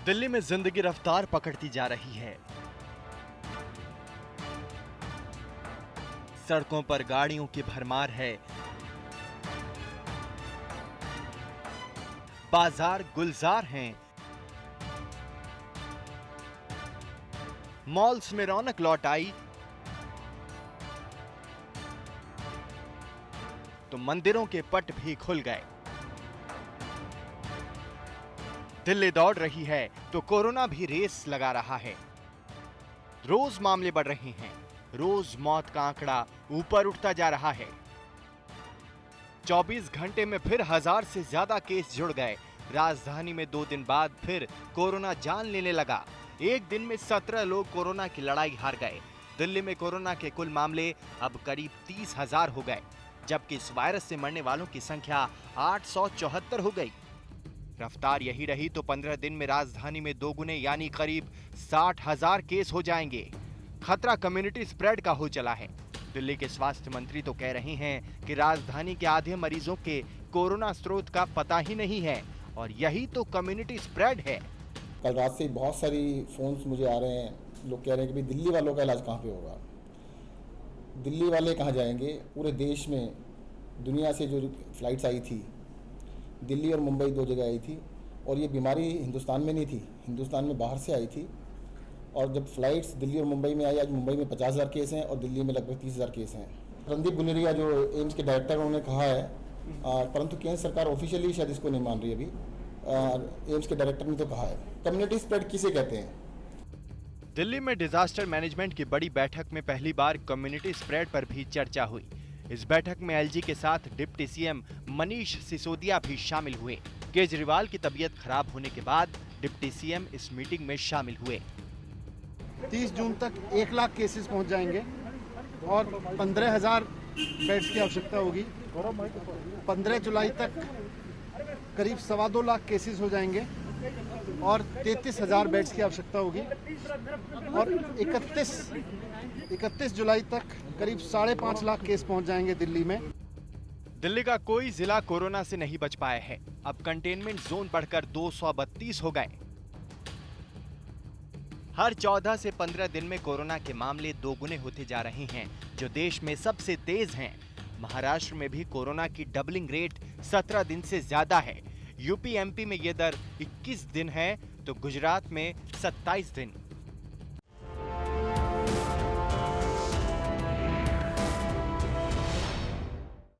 दिल्ली में जिंदगी रफ्तार पकड़ती जा रही है। सड़कों पर गाड़ियों की भरमार है। बाजार गुलजार हैं। मॉल्स में रौनक लौट आई तो मंदिरों के पट भी खुल गए। दिल्ली दौड़ रही है तो कोरोना भी रेस लगा रहा है। रोज मामले बढ़ रहे हैं, रोज मौत का आंकड़ा ऊपर उठता जा रहा है। 24 घंटे में फिर 1000 से ज्यादा केस जुड़ गए। राजधानी में 2 दिन बाद फिर कोरोना जान लेने लगा। एक दिन में 17 लोग कोरोना की लड़ाई हार गए। दिल्ली में कोरोना के कुल मामले अब करीब 30,000 हो गए, जबकि इस वायरस से मरने वालों की संख्या 874 हो गई। रफ्तार यही रही तो 15 दिन में राजधानी में दोगुने यानी करीब 60,000 केस हो जाएंगे। खतरा कम्युनिटी स्प्रेड का हो चला है। दिल्ली के स्वास्थ्य मंत्री तो कह रहे हैं कि राजधानी के आधे मरीजों के कोरोना स्रोत का पता ही नहीं है और यही तो कम्युनिटी स्प्रेड है। कल रात से बहुत सारी फोन्स मुझे आ रहे हैं, लोग कह रहे हैं कि भाई दिल्ली वालों का इलाज कहाँ पे होगा, दिल्ली वाले कहाँ जाएंगे। पूरे देश में दुनिया से जो फ्लाइट्स आई थी, दिल्ली और मुंबई 2 जगह आई थी, और ये बीमारी हिंदुस्तान में नहीं थी, हिंदुस्तान में बाहर से आई थी। और जब फ्लाइट्स दिल्ली और मुंबई में आई, आज मुंबई में 50,000 केस हैं और दिल्ली में लगभग 30,000 केस हैं। रणदीप गुलेरिया जो एम्स के डायरेक्टर उन्होंने कहा है, परंतु केंद्र सरकार ऑफिशियली शायद इसको नहीं मान रही अभी। एम्स के डायरेक्टर ने तो कहा है। कम्युनिटी स्प्रेड किसे कहते हैं? दिल्ली में डिजास्टर मैनेजमेंट की बड़ी बैठक में पहली बार कम्युनिटी स्प्रेड पर भी चर्चा हुई। इस बैठक में एलजी के साथ डिप्टी सीएम मनीष सिसोदिया भी शामिल हुए। केजरीवाल की तबीयत खराब होने के बाद डिप्टी सीएम इस मीटिंग में शामिल हुए। 30 जून तक 1 लाख केसेस पहुंच जाएंगे और 15,000 बेड्स की आवश्यकता होगी। 15 जुलाई तक करीब 2.25 लाख केसेस हो जाएंगे और 33,000 बेड्स की आवश्यकता होगी। और 31 जुलाई तक करीब 5.5 लाख केस पहुंच जाएंगे दिल्ली में। दिल्ली का कोई जिला कोरोना से नहीं बच पाया है। अब कंटेनमेंट जोन बढ़कर 232 हो गए। हर 14 से 15 दिन में कोरोना के मामले दोगुने होते जा रहे हैं, जो देश में सबसे तेज हैं। महाराष्ट्र में भी कोरोना की डबलिंग रेट 17 दिन से ज्यादा है। यूपी एमपी में यह दर 21 दिन है तो गुजरात में 27 दिन।